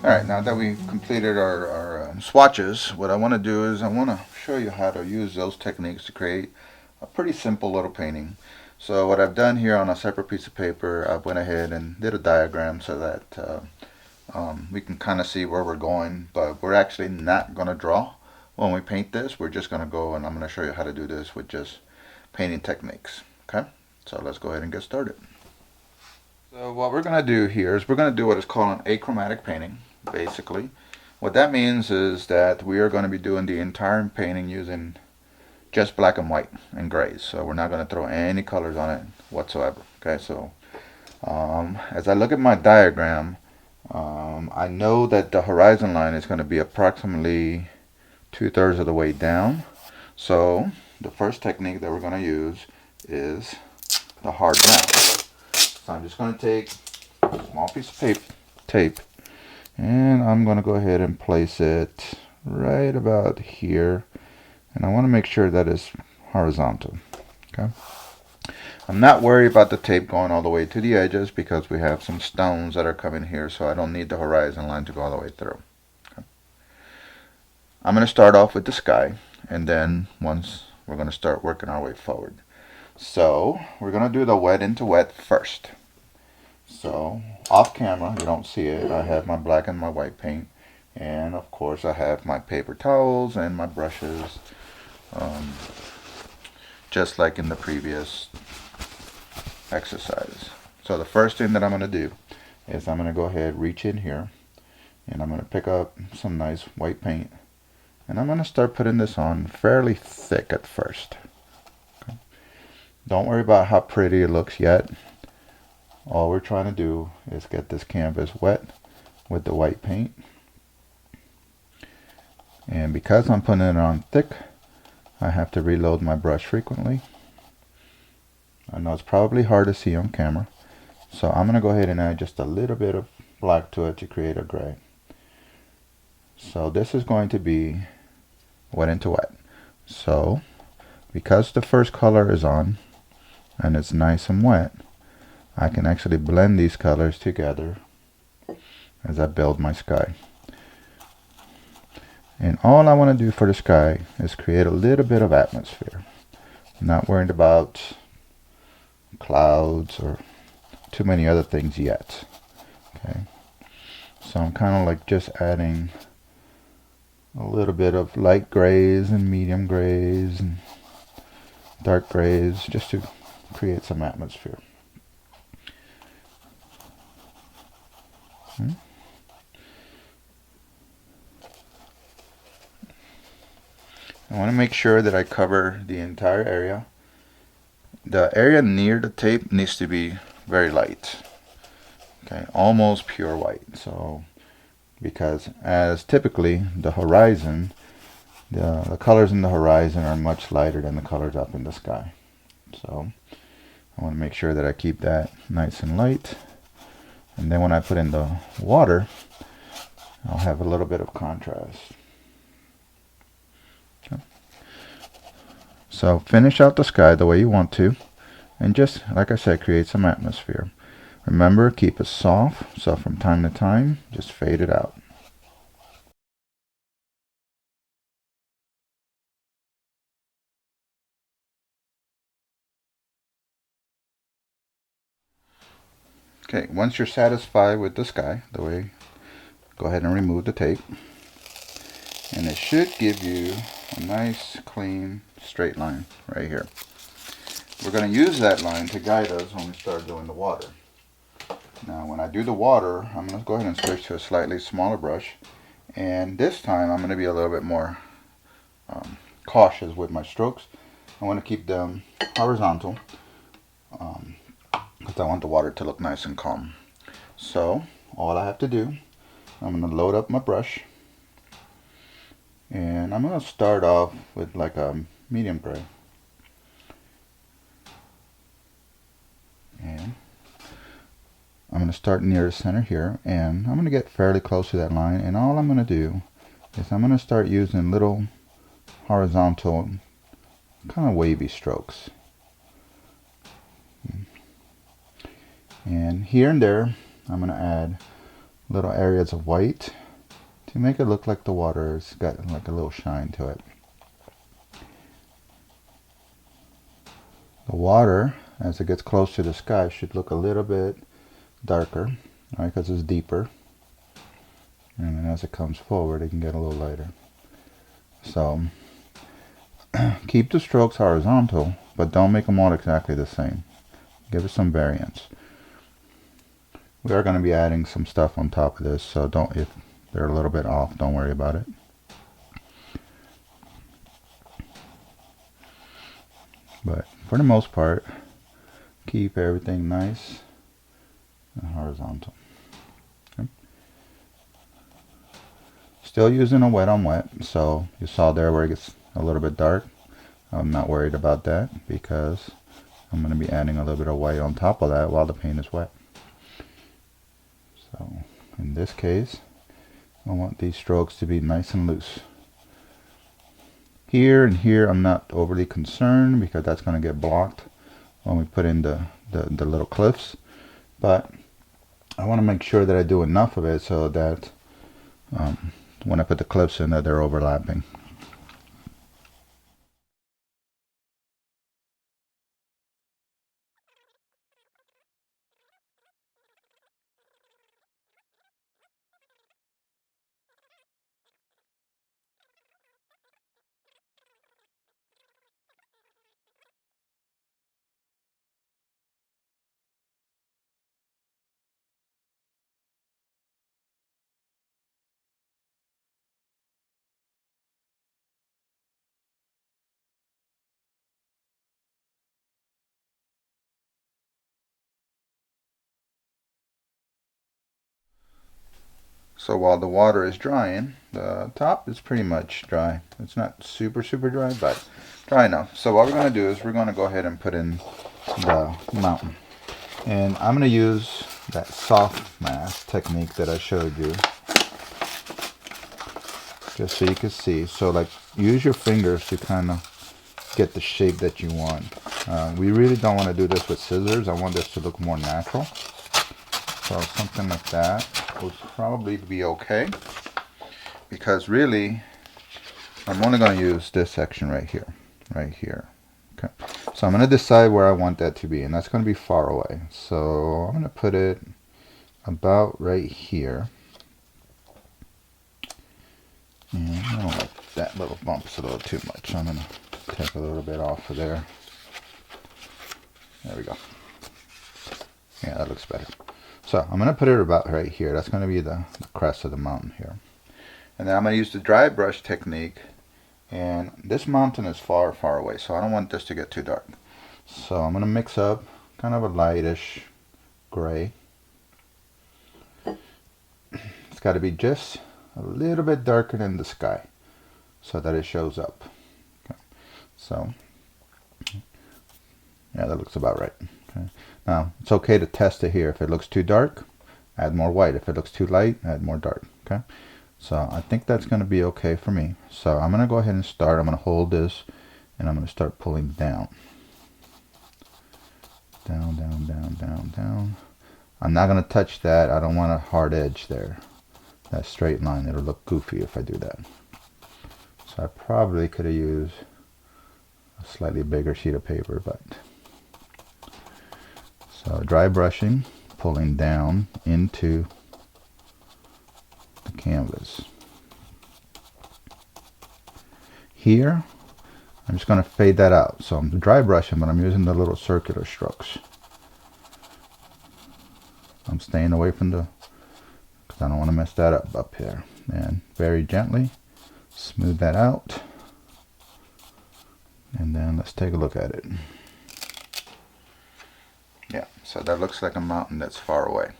Alright, now that we've completed our swatches, what I want to do is I want to show you how to use those techniques to create a pretty simple little painting. So what I've done here on a separate piece of paper, I went ahead and did a diagram so that we can kind of see where we're going, but we're actually not going to draw when we paint this. We're just going to go and I'm going to show you how to do this with just painting techniques. Okay, so let's go ahead and get started. So what we're going to do here is we're going to do what is called an achromatic painting, basically. What that means is that we are going to be doing the entire painting using just black and white and grays. So we're not going to throw any colors on it whatsoever. Okay, so as I look at my diagram, I know that the horizon line is going to be approximately 2/3 of the way down. So the first technique that we're going to use is the hard map. So I'm just going to take a small piece of tape, and I'm going to go ahead and place it right about here. And I want to make sure that it's horizontal. Okay. I'm not worried about the tape going all the way to the edges because we have some stones that are coming here, so I don't need the horizon line to go all the way through. Okay. I'm going to start off with the sky, and then once we're going to start working our way forward. So we're going to do the wet into wet first. So off camera, you don't see it, I have my black and my white paint, and of course I have my paper towels and my brushes, just like in the previous exercise. So the first thing that I'm going to do is I'm going to go ahead, reach in here, and I'm going to pick up some nice white paint, and I'm going to start putting this on fairly thick at first. Okay. Don't worry about how pretty it looks yet. All we're trying to do is get this canvas wet with the white paint. And because I'm putting it on thick, I have to reload my brush frequently. I know it's probably hard to see on camera, so I'm going to go ahead and add just a little bit of black to it to create a gray. So this is going to be wet into wet. So because the first color is on and it's nice and wet, I can actually blend these colors together as I build my sky. And all I want to do for the sky is create a little bit of atmosphere. I'm not worried about clouds or too many other things yet. Okay, so I'm kind of like just adding a little bit of light grays and medium grays and dark grays just to create some atmosphere. I want to make sure that I cover the entire area. The area near the tape needs to be very light. Okay, almost pure white. So, because as typically the horizon, the colors in the horizon are much lighter than the colors up in the sky. So, I want to make sure that I keep that nice and light. And then when I put in the water, I'll have a little bit of contrast. Okay. So finish out the sky the way you want to, and just, like I said, create some atmosphere. Remember, keep it soft, so from time to time, just fade it out. Okay, once you're satisfied with the sky, the way, go ahead and remove the tape. And it should give you a nice, clean, straight line right here. We're going to use that line to guide us when we start doing the water. Now, when I do the water, I'm going to go ahead and switch to a slightly smaller brush. And this time, I'm going to be a little bit more cautious with my strokes. I want to keep them horizontal because I want the water to look nice and calm. So all I have to do, I'm going to load up my brush, and I'm going to start off with like a medium gray, and I'm going to start near the center here, and I'm going to get fairly close to that line, and all I'm going to do is I'm going to start using little horizontal kind of wavy strokes. And here and there, I'm going to add little areas of white can make it look like the water's got like a little shine to it. The water, as it gets close to the sky, should look a little bit darker, right, because it's deeper. And then as it comes forward, it can get a little lighter. So keep the strokes horizontal, but don't make them all exactly the same. Give it some variance. We are going to be adding some stuff on top of this, so don't, if they're a little bit off, don't worry about it. But for the most part, keep everything nice and horizontal. Okay. Still using a wet on wet, so you saw there where it gets a little bit dark. I'm not worried about that because I'm going to be adding a little bit of white on top of that while the paint is wet. So in this case, I want these strokes to be nice and loose. Here and here I'm not overly concerned because that's going to get blocked when we put in the little cliffs. But I want to make sure that I do enough of it so that when I put the cliffs in, that they're overlapping. So while the water is drying, the top is pretty much dry. It's not super dry, but dry enough. So what we're going to do is we're going to go ahead and put in the mountain. And I'm going to use that soft mask technique that I showed you, just so you can see. So like, use your fingers to kind of get the shape that you want. We really don't want to do this with scissors. I want this to look more natural. So something like that would probably be okay, because really I'm only going to use this section right here, okay. So I'm going to decide where I want that to be, and that's going to be far away. So I'm going to put it about right here, and I don't like that little bump, it's a little too much, so I'm going to take a little bit off of there. There we go. Yeah, that looks better. So I'm going to put it about right here. That's going to be the crest of the mountain here. And then I'm going to use the dry brush technique. And this mountain is far away, so I don't want this to get too dark. So I'm going to mix up kind of a lightish gray. It's got to be just a little bit darker than the sky so that it shows up. Okay. So yeah, that looks about right. Okay. Now, it's okay to test it here. If it looks too dark, add more white. If it looks too light, add more dark. Okay. So I think that's going to be okay for me. So I'm going to go ahead and start. I'm going to hold this, and I'm going to start pulling down. Down, down, down, down, down. I'm not going to touch that. I don't want a hard edge there. That straight line. It'll look goofy if I do that. So I probably could have used a slightly bigger sheet of paper, but... So dry brushing, pulling down into the canvas. Here, I'm just going to fade that out. So I'm dry brushing, but I'm using the little circular strokes. I'm staying away from the, because I don't want to mess that up here. And very gently smooth that out. And then let's take a look at it. Yeah, so that looks like a mountain that's far away.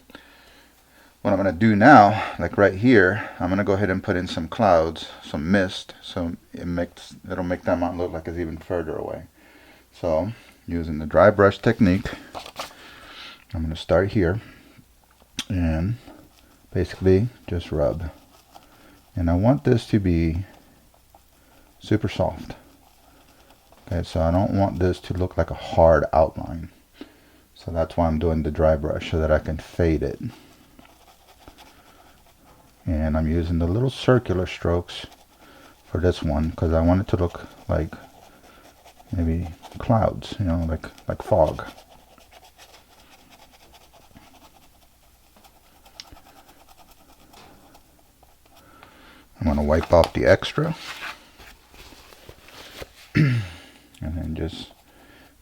What I'm going to do now, like right here, I'm going to go ahead and put in some clouds, some mist, so it'll make that mountain look like it's even further away. So, using the dry brush technique, I'm going to start here and basically just rub. And I want this to be super soft. Okay, so I don't want this to look like a hard outline. So that's why I'm doing the dry brush, so that I can fade it. And I'm using the little circular strokes for this one because I want it to look like maybe clouds, you know, like fog. I'm going to wipe off the extra and then just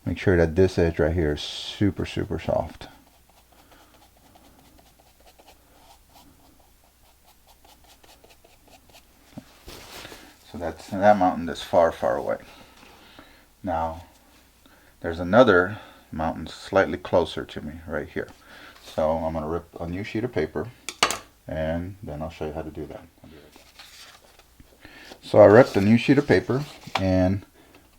make sure that this edge right here is super soft. So that's that mountain that's far away. Now there's another mountain slightly closer to me right here. So I'm going to rip a new sheet of paper and then I'll show you how to do that. So I ripped a new sheet of paper, and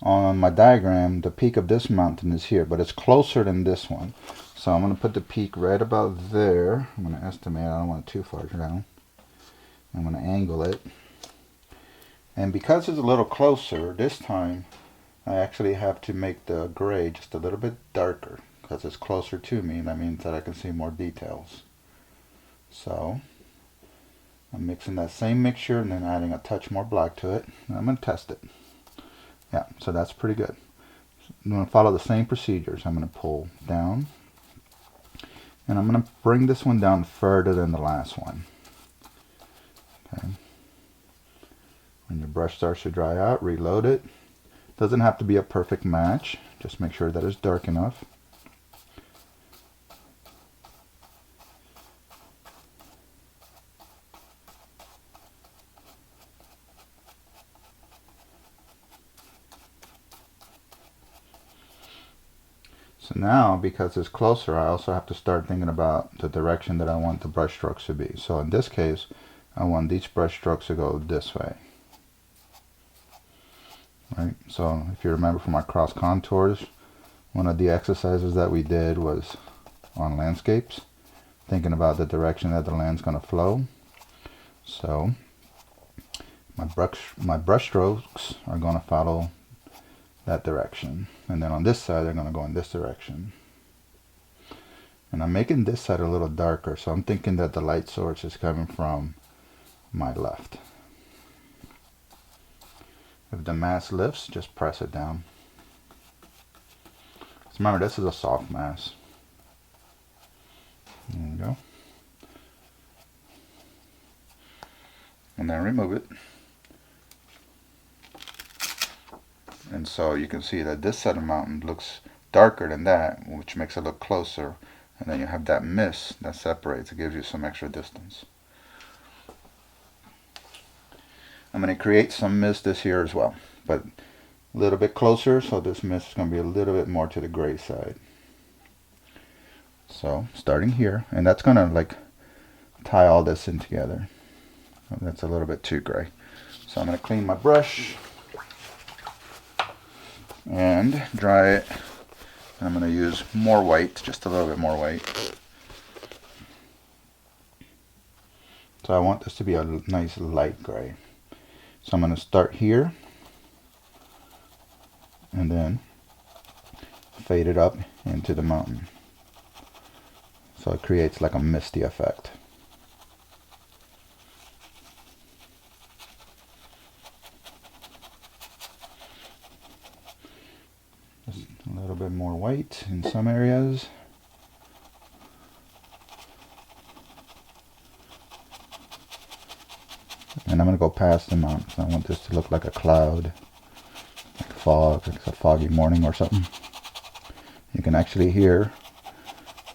on my diagram the peak of this mountain is here, but it's closer than this one. So I'm going to put the peak right about there. I'm going to estimate, I don't want it too far down. I'm going to angle it. And because it's a little closer, this time I actually have to make the gray just a little bit darker because it's closer to me, and that means that I can see more details. So I'm mixing that same mixture and then adding a touch more black to it. And I'm going to test it. Yeah, so that's pretty good. I'm going to follow the same procedures. I'm going to pull down. And I'm going to bring this one down further than the last one. Okay. When your brush starts to dry out, reload it. Doesn't have to be a perfect match. Just make sure that it's dark enough. So now, because it's closer, I also have to start thinking about the direction that I want the brush strokes to be. So in this case, I want these brush strokes to go this way. Right? So if you remember from our cross contours, one of the exercises that we did was on landscapes, thinking about the direction that the land's going to flow. So my brush strokes are going to follow that direction, and then on this side they're going to go in this direction. And I'm making this side a little darker, so I'm thinking that the light source is coming from my left. If the mask lifts, just press it down. So remember, this is a soft mask. There you go. And then remove it. And so you can see that this side of the mountain looks darker than that, which makes it look closer. And then you have that mist that separates. It gives you some extra distance. I'm going to create some mist this here as well, but a little bit closer, so this mist is going to be a little bit more to the gray side. So starting here, and that's going to like tie all this in together. That's a little bit too gray. So I'm going to clean my brush and dry it. I'm going to use more white, just a little bit more white. So I want this to be a nice light gray. So I'm going to start here and then fade it up into the mountain. So it creates like a misty effect. Just a little bit more white in some areas. And I'm going to go past the mountain. I want this to look like a cloud, like fog, like it's a foggy morning or something. You can actually hear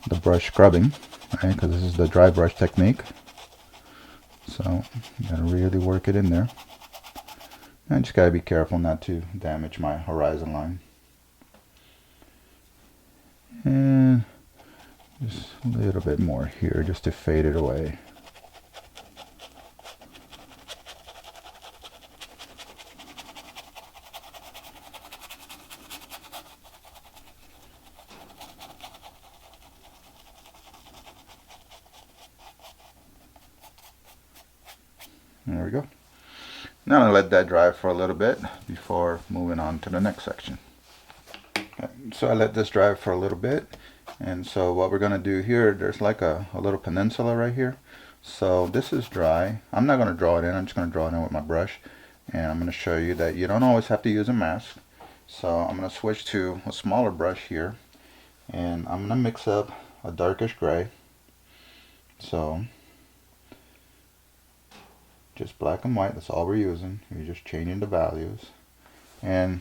the brush scrubbing, right? Because this is the dry brush technique. So you got to really work it in there. I just got to be careful not to damage my horizon line. And just a little bit more here just to fade it away. There we go. Now I'm going to let that dry for a little bit before moving on to the next section. Okay, so I let this dry for a little bit, and so what we're going to do here, there's like a little peninsula right here. So this is dry. I'm not going to draw it in. I'm just going to draw it in with my brush. And I'm going to show you that you don't always have to use a mask. So I'm going to switch to a smaller brush here. And I'm going to mix up a darkish gray. So just black and white. That's all we're using. You're just changing the values. And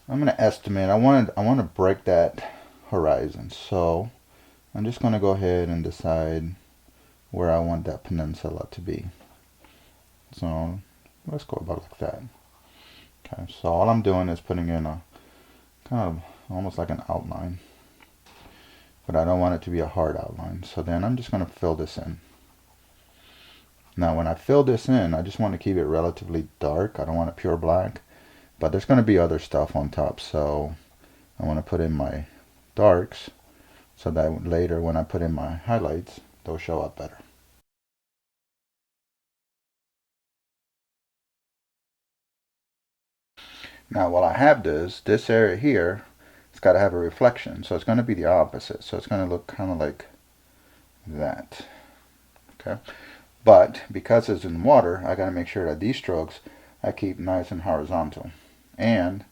I'm going to estimate. I want to break that horizon. So I'm just going to go ahead and decide where I want that peninsula to be. So let's go about like that. Okay, so all I'm doing is putting in a kind of almost like an outline, but I don't want it to be a hard outline. So then I'm just going to fill this in. Now when I fill this in, I just want to keep it relatively dark. I don't want it pure black, but there's going to be other stuff on top. So I want to put in my darks so that later when I put in my highlights, they'll show up better. Now while I have this area here, it's got to have a reflection. So it's going to be the opposite. So it's going to look kind of like that. Okay. But because it's in water, I got to make sure that these strokes I keep nice and horizontal. And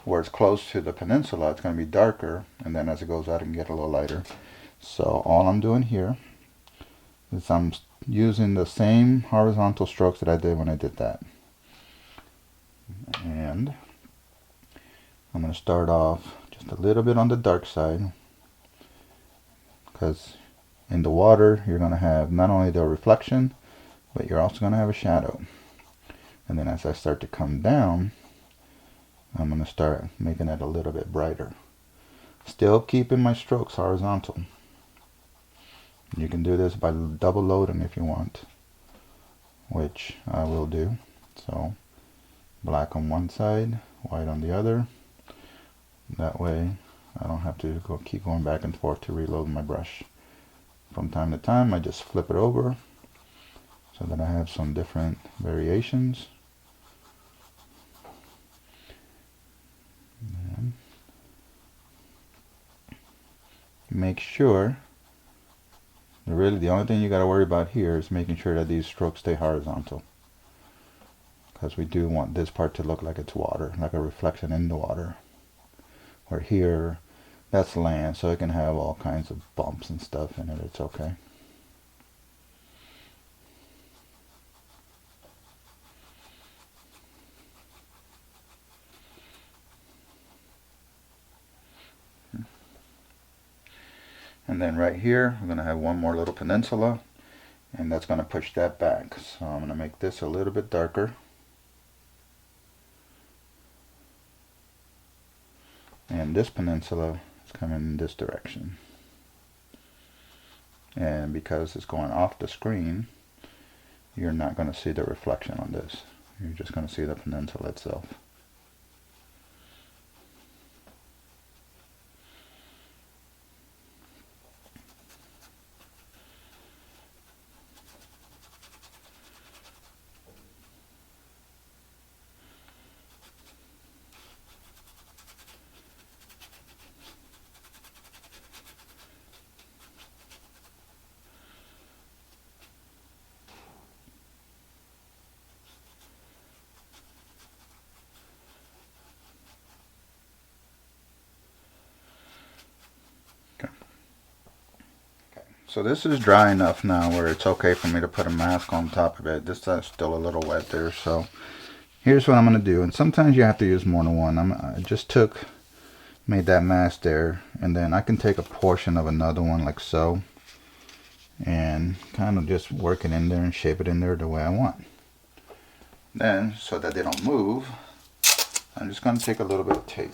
where it's close to the peninsula, it's going to be darker. And then as it goes out, it can get a little lighter. So all I'm doing here is I'm using the same horizontal strokes that I did when I did that. And I'm going to start off just a little bit on the dark side, because in the water you're going to have not only the reflection, but you're also going to have a shadow. And then as I start to come down, I'm going to start making it a little bit brighter, still keeping my strokes horizontal. You can do this by double loading if you want, which I will do. So black on one side, white on the other. That way I don't have to keep going back and forth to reload my brush. From time to time I just flip it over so that I have some different variations. And make sure, really the only thing you got to worry about here is making sure that these strokes stay horizontal, because we do want this part to look like it's water, like a reflection in the water. Where here, that's land, so it can have all kinds of bumps and stuff in it. It's okay. And then right here, we're going to have one more little peninsula, and that's going to push that back. So I'm going to make this a little bit darker. And this peninsula is coming in this direction. And because it's going off the screen, you're not going to see the reflection on this. You're just going to see the peninsula itself. So this is dry enough now where it's okay for me to put a mask on top of it. This is still a little wet there. So here's what I'm going to do. And sometimes you have to use more than one. I just made that mask there. And then I can take a portion of another one like so. And kind of just work it in there and shape it in there the way I want. Then, so that they don't move, I'm just going to take a little bit of tape.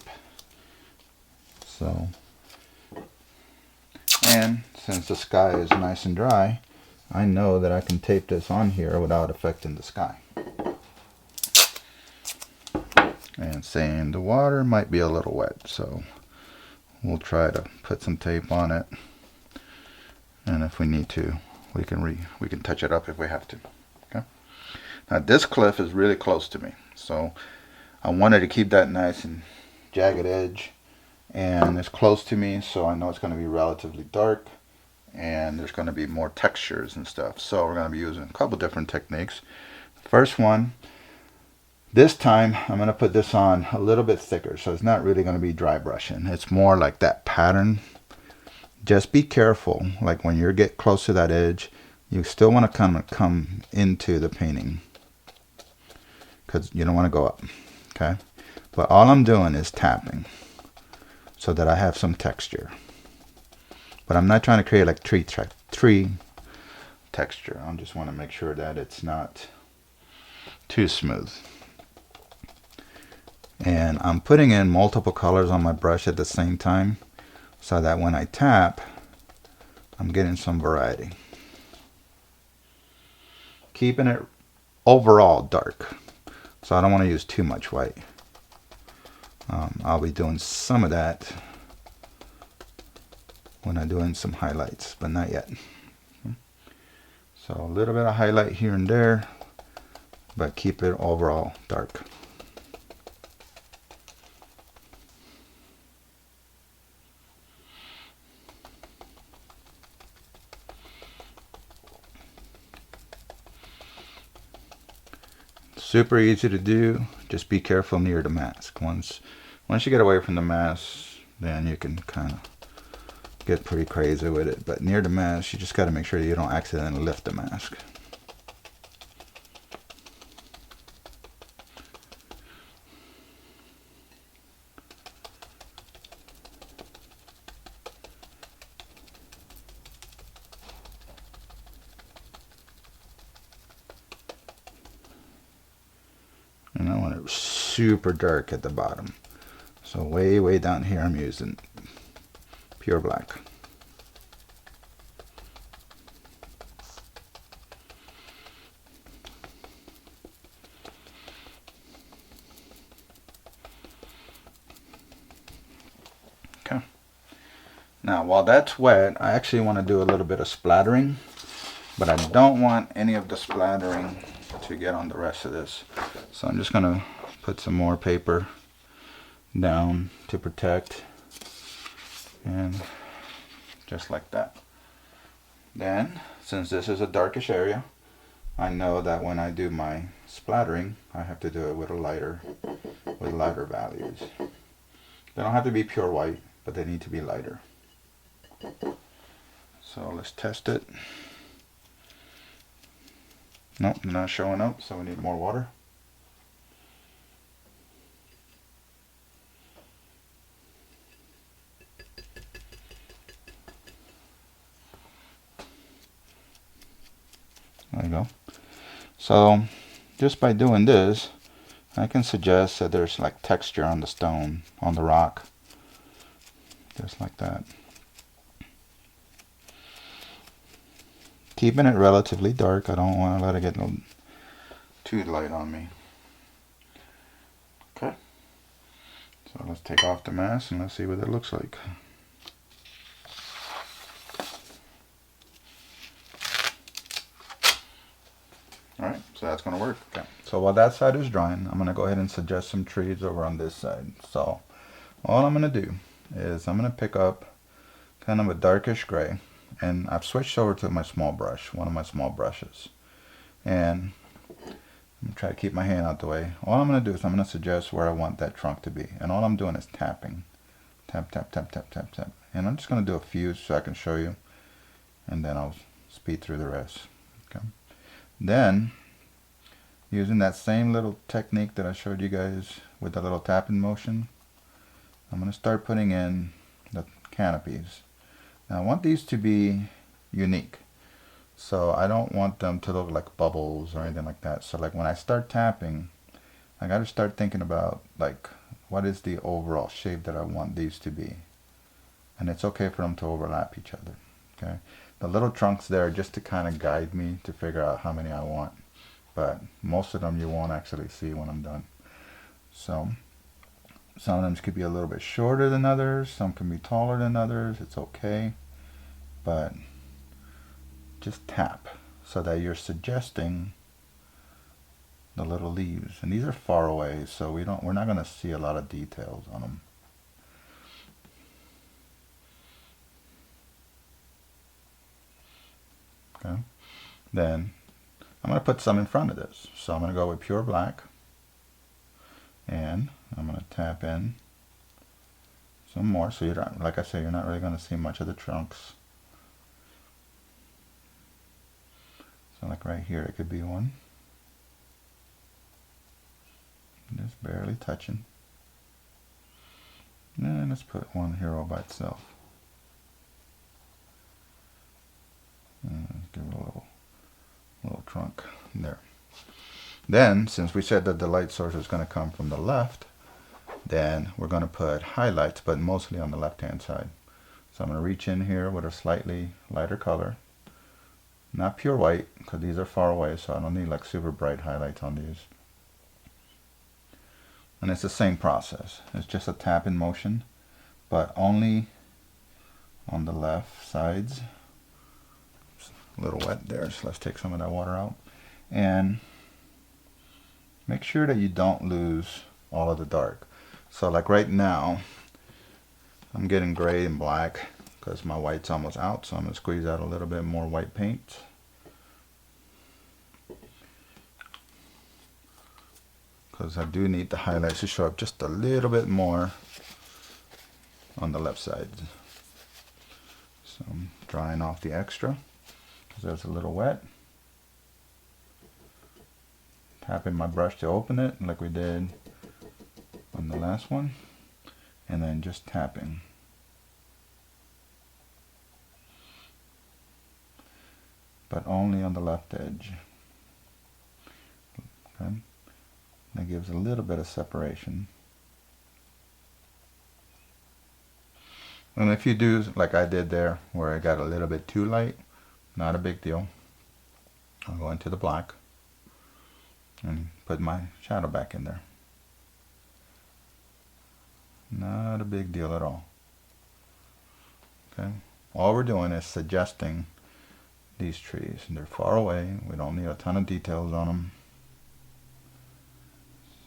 So, and since the sky is nice and dry, I know that I can tape this on here without affecting the sky. And saying the water might be a little wet, so we'll try to put some tape on it. And if we need to, we can touch it up if we have to. Okay. Now this cliff is really close to me, so I wanted to keep that nice and jagged edge, and it's close to me, so I know it's going to be relatively dark. and there's going to be more textures and stuff. So we're going to be using a couple different techniques. First one, this time I'm going to put this on a little bit thicker, so it's not really going to be dry brushing. It's more like that pattern. Just be careful, like when you get close to that edge, you still want to kind of come into the painting, because you don't want to go up, okay? But all I'm doing is tapping so that I have some texture. But I'm not trying to create like tree texture. I just want to make sure that it's not too smooth. And I'm putting in multiple colors on my brush at the same time, so that when I tap, I'm getting some variety. Keeping it overall dark, so I don't want to use too much white. I'll be doing some of that when I'm doing some highlights, but not yet. So a little bit of highlight here and there, but keep it overall dark. Super easy to do. Just be careful near the mask. Once you get away from the mask, then you can kind of get pretty crazy with it. But near the mask, you just got to make sure you don't accidentally lift the mask. And I want it super dark at the bottom. So way down here I'm using pure black. Okay. Now while that's wet, I actually want to do a little bit of splattering, but I don't want any of the splattering to get on the rest of this. So I'm just going to put some more paper down to protect, and just like that. Then, since this is a darkish area, I know that when I do my splattering, I have to do it with lighter values. They don't have to be pure white, but they need to be lighter. So let's test it. Nope, not showing up, so we need more water. There you go. So just by doing this, I can suggest that there's like texture on the stone, on the rock, just like that. Keeping it relatively dark. I don't want to let it get too light on me. Okay. So let's take off the mask and let's see what it looks like. Alright, so that's going to work. Okay. So while that side is drying, I'm going to go ahead and suggest some trees over on this side. So all I'm going to do is I'm going to pick up kind of a darkish gray, and I've switched over to my small brush, one of my small brushes. And I'm going to try to keep my hand out the way. All I'm going to do is I'm going to suggest where I want that trunk to be. And all I'm doing is tapping. Tap, tap, tap, tap, tap, tap. And I'm just going to do a few so I can show you. And then I'll speed through the rest. Okay. Then, using that same little technique that I showed you guys with the little tapping motion, I'm going to start putting in the canopies. Now I want these to be unique. So I don't want them to look like bubbles or anything like that. So like when I start tapping, I got to start thinking about like what is the overall shape that I want these to be. And it's okay for them to overlap each other. Okay. The little trunks there just to kind of guide me to figure out how many I want. But most of them you won't actually see when I'm done. So some of them could be a little bit shorter than others. Some can be taller than others. It's okay. But just tap so that you're suggesting the little leaves. And these are far away, so we're not going to see a lot of details on them. Okay. Then I'm going to put some in front of this. So I'm going to go with pure black. And I'm going to tap in some more. So you're not, like I said, you're not really going to see much of the trunks. So like right here, it could be one. Just barely touching. And let's put one here all by itself. Give it a little trunk there. Then, since we said that the light source is going to come from the left, then we're going to put highlights, but mostly on the left-hand side. So I'm going to reach in here with a slightly lighter color. Not pure white, because these are far away, so I don't need like super bright highlights on these. And it's the same process. It's just a tap in motion, but only on the left sides. It's a little wet there, so let's take some of that water out. And make sure that you don't lose all of the dark. So like right now, I'm getting gray and black because my white's almost out, so I'm going to squeeze out a little bit more white paint. Because I do need the highlights to show up just a little bit more on the left side. So I'm drying off the extra because that's a little wet. Tapping my brush to open it like we did on the last one. And then just tapping. But only on the left edge. Okay. That gives a little bit of separation. And if you do like I did there, where I got a little bit too light, not a big deal. I'll go into the black and put my shadow back in there. Not a big deal at all. Okay. All we're doing is suggesting these trees. They're far away. We don't need a ton of details on them.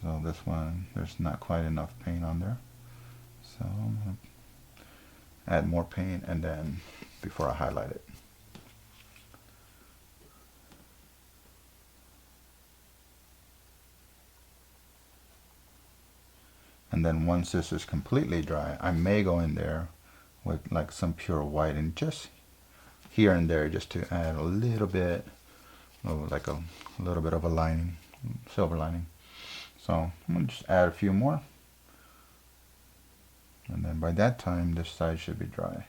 So this one, there's not quite enough paint on there. So I'm going to add more paint and then before I highlight it. And then once this is completely dry, I may go in there with like some pure white and just here and there just to add a little bit of like a little bit of a lining, silver lining. So I'm going to just add a few more. And then by that time, this side should be dry.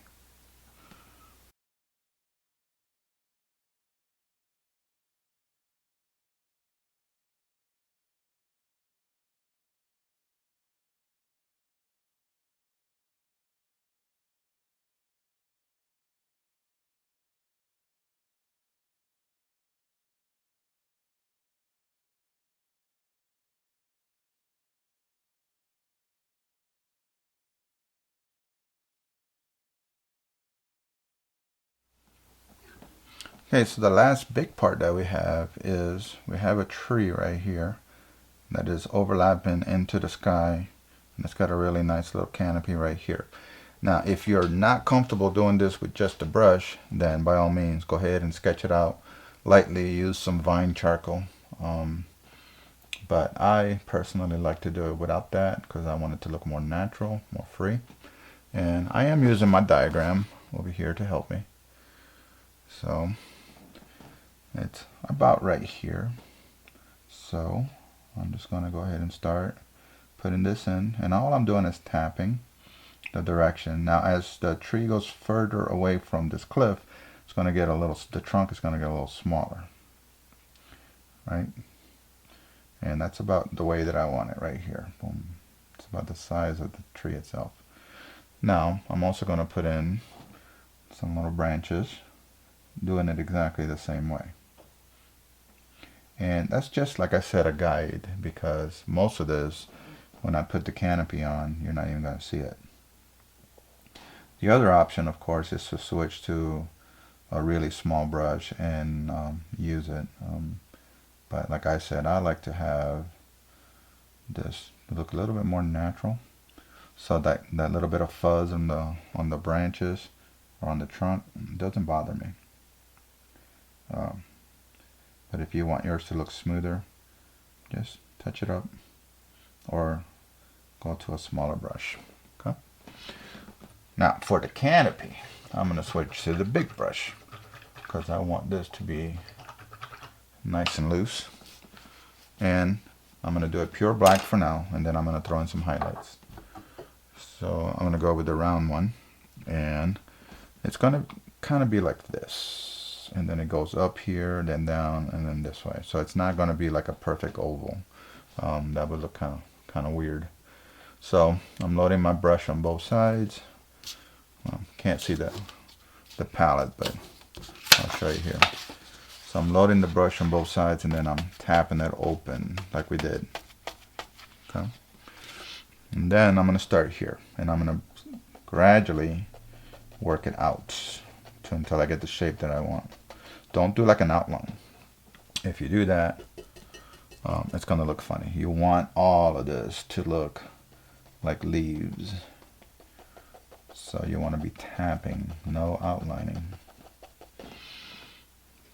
Okay, so the last big part that we have is we have a tree right here that is overlapping into the sky, and it's got a really nice little canopy right here. Now, if you're not comfortable doing this with just a brush, then by all means go ahead and sketch it out lightly. Use some vine charcoal, but I personally like to do it without that because I want it to look more natural, more free. And I am using my diagram over here to help me. So it's about right here. So I'm just going to go ahead and start putting this in, and all I'm doing is tapping the direction. Now as the tree goes further away from this cliff, it's going to get a little, the trunk is going to get a little smaller, right? And that's about the way that I want it right here. Boom. It's about the size of the tree itself. Now I'm also going to put in some little branches, doing it exactly the same way. And that's just, like I said, a guide, because most of this, when I put the canopy on, you're not even going to see it. The other option, of course, is to switch to a really small brush and use it. But like I said, I like to have this look a little bit more natural, so that little bit of fuzz on the branches or on the trunk doesn't bother me. But if you want yours to look smoother, just touch it up or go to a smaller brush. Okay. Now for the canopy, I'm going to switch to the big brush because I want this to be nice and loose. And I'm going to do a pure black for now, and then I'm going to throw in some highlights. So I'm going to go with the round one, and it's going to kind of be like this, and then it goes up here, then down, and then this way. So it's not going to be like a perfect oval. That would look kind of weird. So I'm loading my brush on both sides. Well, can't see the palette, but I'll show you here. So I'm loading the brush on both sides, and then I'm tapping it open like we did. Okay. And then I'm going to start here, and I'm going to gradually work it out until I get the shape that I want. Don't do like an outline. If you do that, it's going to look funny. You want all of this to look like leaves. So you want to be tapping, no outlining.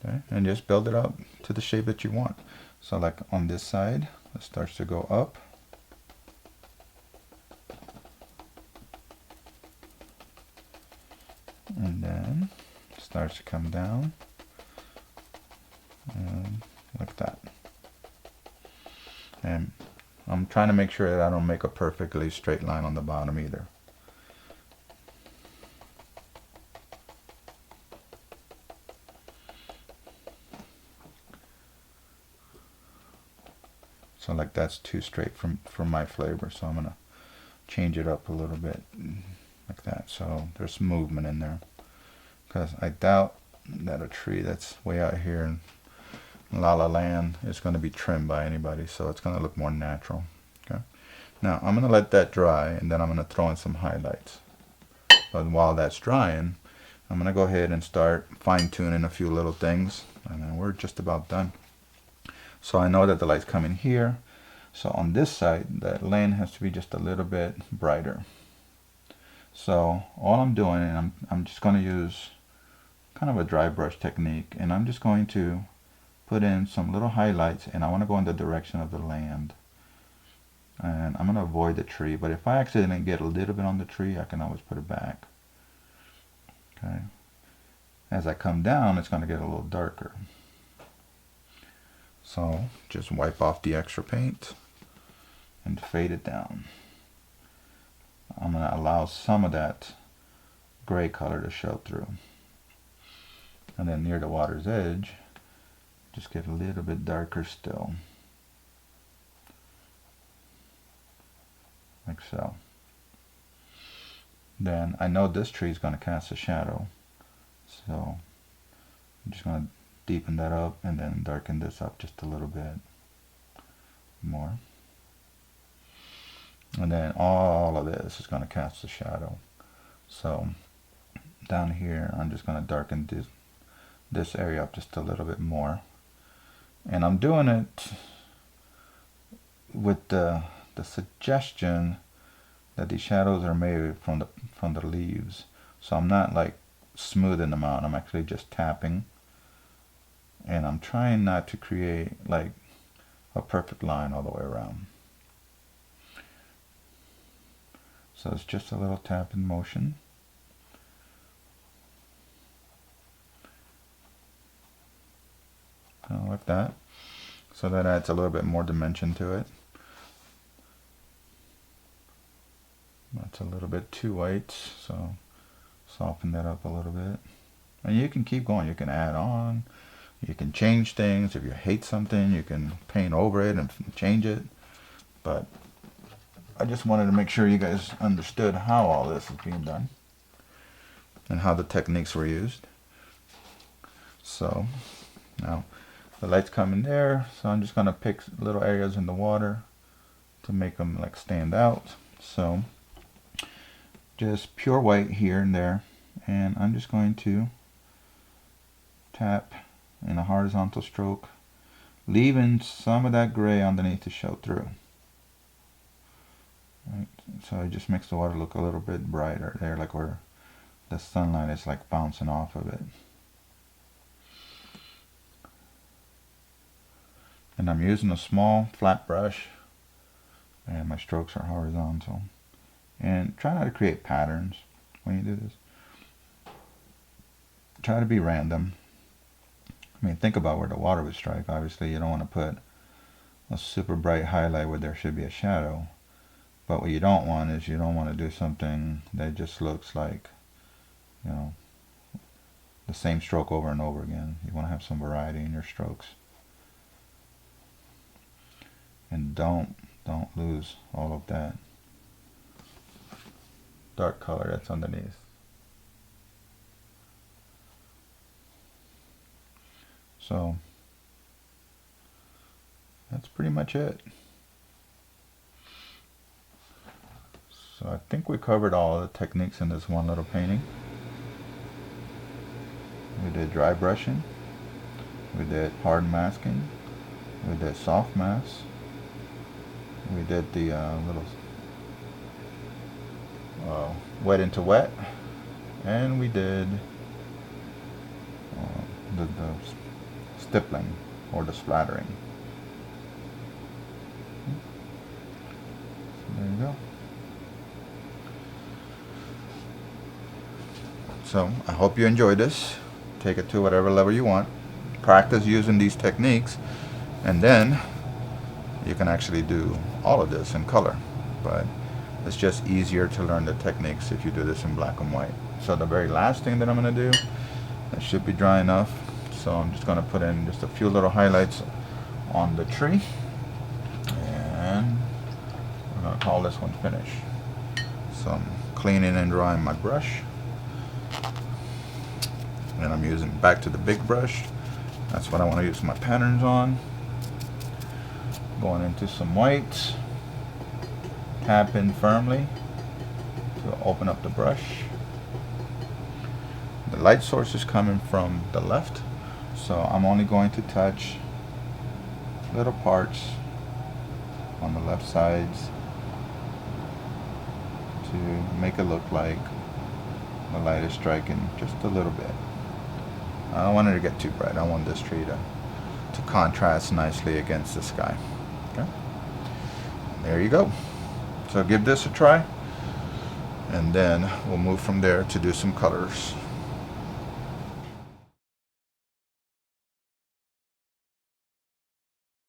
Okay, and just build it up to the shape that you want. So like on this side, it starts to go up. And then it starts to come down. And like that. And I'm trying to make sure that I don't make a perfectly straight line on the bottom either. So like that's too straight for my flavor, so I'm going to change it up a little bit like that. So there's movement in there, because I doubt that a tree that's way out here in La La Land is going to be trimmed by anybody, so it's going to look more natural. Okay. Now I'm going to let that dry, and then I'm going to throw in some highlights. But while that's drying, I'm going to go ahead and start fine-tuning a few little things, and then we're just about done. So I know that the light's coming here. So on this side, that lane has to be just a little bit brighter. So all I'm doing, and I'm just going to use kind of a dry brush technique, and I'm just going to put in some little highlights, and I want to go in the direction of the land. And I'm going to avoid the tree, but if I accidentally get a little bit on the tree, I can always put it back. Okay. As I come down, it's going to get a little darker. So just wipe off the extra paint and fade it down. I'm going to allow some of that gray color to show through. And then near the water's edge, just get a little bit darker still. Like so. Then I know this tree is going to cast a shadow. So I'm just going to deepen that up and then darken this up just a little bit more. And then all of this is going to cast a shadow. So down here, I'm just going to darken this area up just a little bit more. And I'm doing it with the suggestion that these shadows are made from the leaves. So I'm not like smoothing them out. I'm actually just tapping. And I'm trying not to create like a perfect line all the way around. So it's just a little tapping motion. Kind of like that. So that adds a little bit more dimension to it. That's a little bit too white, so soften that up a little bit. And you can keep going. You can add on. You can change things. If you hate something, you can paint over it and change it. But I just wanted to make sure you guys understood how all this is being done and how the techniques were used. So now the light's coming there, so I'm just going to pick little areas in the water to make them like stand out. So just pure white here and there, and I'm just going to tap in a horizontal stroke, leaving some of that gray underneath to show through. Right. So it just makes the water look a little bit brighter there, like where the sunlight is like bouncing off of it. And I'm using a small flat brush, and my strokes are horizontal. And try not to create patterns when you do this. Try to be random. I mean, think about where the water would strike. Obviously, you don't want to put a super bright highlight where there should be a shadow. But what you don't want is you don't want to do something that just looks like, you know, the same stroke over and over again. You want to have some variety in your strokes. And don't lose all of that dark color that's underneath. So that's pretty much it. So I think we covered all the techniques in this one little painting. We did dry brushing, we did hard masking, we did soft mask, we did the little wet into wet, and we did the stippling or the splattering. So there you go. So I hope you enjoyed this. Take it to whatever level you want. Practice using these techniques, and then you can actually do all of this in color. But it's just easier to learn the techniques if you do this in black and white. So the very last thing that I'm going to do, that should be dry enough. So I'm just going to put in just a few little highlights on the tree. And we're going to call this one finish. So I'm cleaning and drying my brush. And I'm using back to the big brush. That's what I want to use my patterns on. Going into some whites. Tap in firmly to open up the brush. The light source is coming from the left, so I'm only going to touch little parts on the left sides to make it look like the light is striking just a little bit. I don't want it to get too bright. I want this tree to contrast nicely against the sky. Okay, there you go. So give this a try, and then we'll move from there to do some colors.